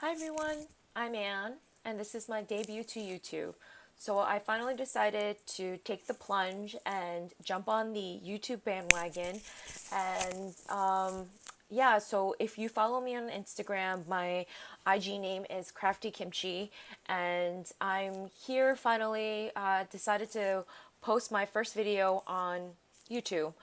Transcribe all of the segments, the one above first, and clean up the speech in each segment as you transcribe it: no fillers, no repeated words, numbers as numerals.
Hi everyone, I'm Anne, and this is my debut to YouTube. So I finally decided to take the plunge and jump on the YouTube bandwagon. And yeah, so if you follow me on Instagram, my IG name is Crafty Kimchi, and I'm here finally decided to post my first video on YouTube.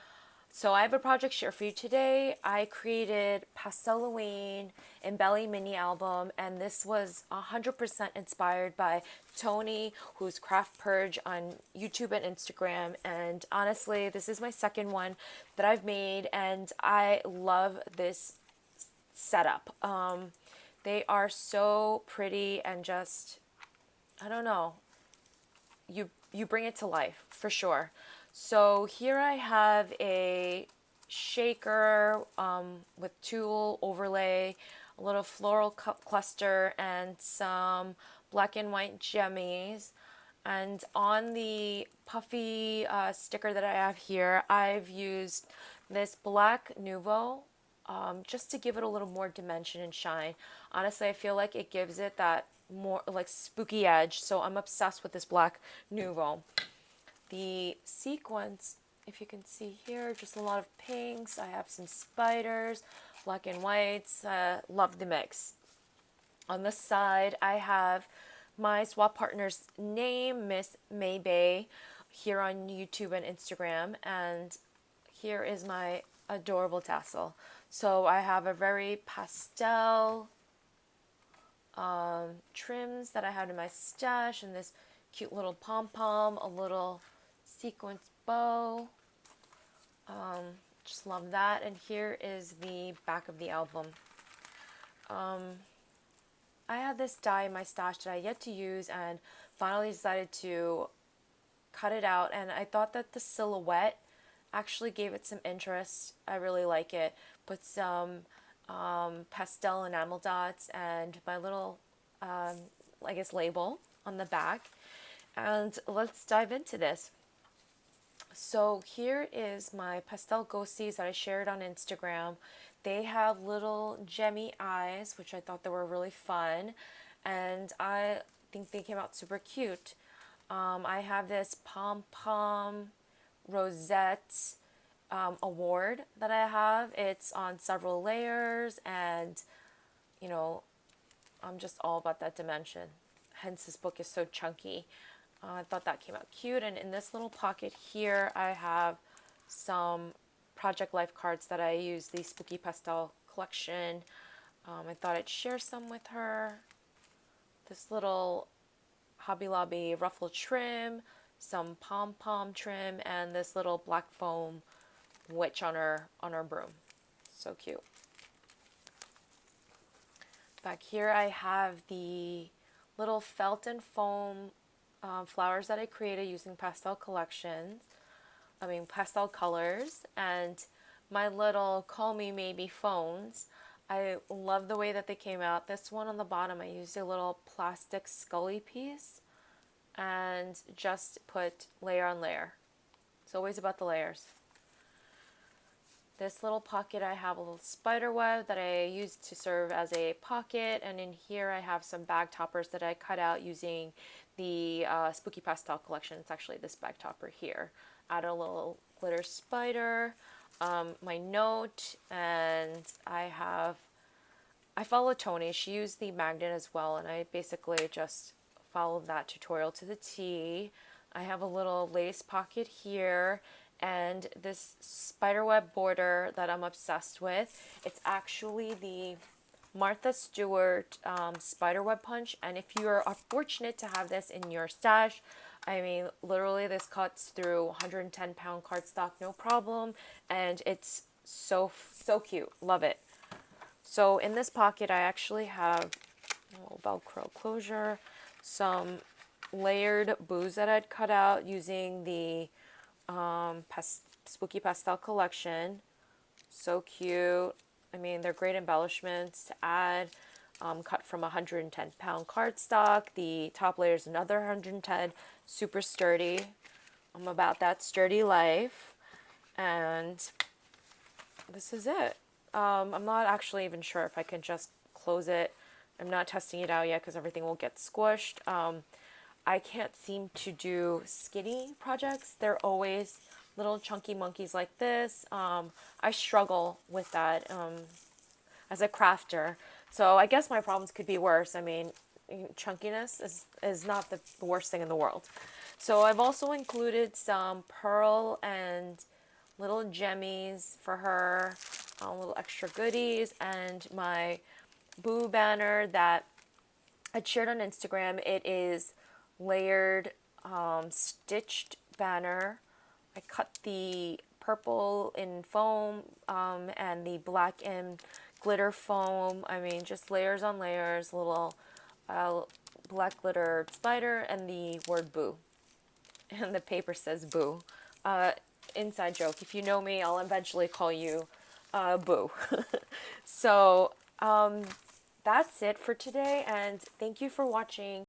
So I have a project share for you today. I created Pastelloween Embellie mini album, and this was 100% inspired by Toni, who's Craft Purge on YouTube and Instagram. And honestly, this is my second one that I've made, and I love this setup. They are so pretty and just, I don't know, you bring it to life for sure. So here I have a shaker with tulle overlay, a little floral cluster, and some black and white jemmies. And on the puffy sticker that I have here, I've used this black Nuvo just to give it a little more dimension and shine. Honestly, I feel like it gives it that more like spooky edge, so I'm obsessed with this black Nuvo. The sequins, if you can see here, just a lot of pinks. I have some spiders, black and whites. Love the mix. On the side, I have my swap partner's name, Miss Maybay, here on YouTube and Instagram. And here is my adorable tassel. So I have a very pastel trims that I had in my stash, and this cute little pom-pom, a little sequence bow. Just love that. And here is the back of the album. I had this die in my stash that I yet to use, and finally decided to cut it out, and I thought that the silhouette actually gave it some interest. I really like it. Put some pastel enamel dots and my little, I guess, label on the back. And let's dive into this. So here is my pastel ghosties that I shared on Instagram. They have little gemmy eyes, which I thought they were really fun, and I think they came out super cute. I have this pom-pom rosette award that I have. It's on several layers, and you know, I'm just all about that dimension. Hence, this book is so chunky. I thought that came out cute. And in this little pocket here, I have some Project Life cards that I use, the Spooky Pastel collection. I thought I'd share some with her. This little Hobby Lobby ruffle trim, some pom-pom trim, and this little black foam witch on her broom. So cute. Back here I have the little felt and foam flowers that I created using pastel pastel colors, and my little Call Me Maybe phones. I love the way that they came out. This one on the bottom, I used a little plastic scully piece and just put layer on layer. It's always about the layers. This little pocket, I have a little spider web that I used to serve as a pocket, and in here I have some bag toppers that I cut out using the Spooky Pastel collection. It's actually this bag topper here. Add a little glitter spider, my note, and I follow Toni. She used the magnet as well, and I basically just followed that tutorial to the T. I have a little lace pocket here, and this spiderweb border that I'm obsessed with. It's actually the Martha Stewart spiderweb punch, and if you're fortunate to have this in your stash, I mean, literally this cuts through 110-pound cardstock, no problem, and it's so cute. Love it. So in this pocket, I actually have a little Velcro closure, some layered bows that I'd cut out using the Spooky Pastel collection. So cute. I mean, they're great embellishments to add. Cut from 110-pound cardstock. The top layer is another 110. Super sturdy. I'm about that sturdy life. And this is it. I'm not actually even sure if I can just close it I'm not testing it out yet because everything will get squished. I can't seem to do skinny projects. They're always little chunky monkeys like this. I struggle with that as a crafter. So I guess my problems could be worse. I mean, chunkiness is not the worst thing in the world. So I've also included some pearl and little gemmies for her, little extra goodies, and my boo banner that I shared on Instagram. It is layered, stitched banner. I cut the purple in foam and the black in glitter foam. I mean, just layers on layers, little black glitter spider, and the word boo. And the paper says boo. Uh, Inside joke. If you know me, I'll eventually call you boo. So that's it for today, and thank you for watching.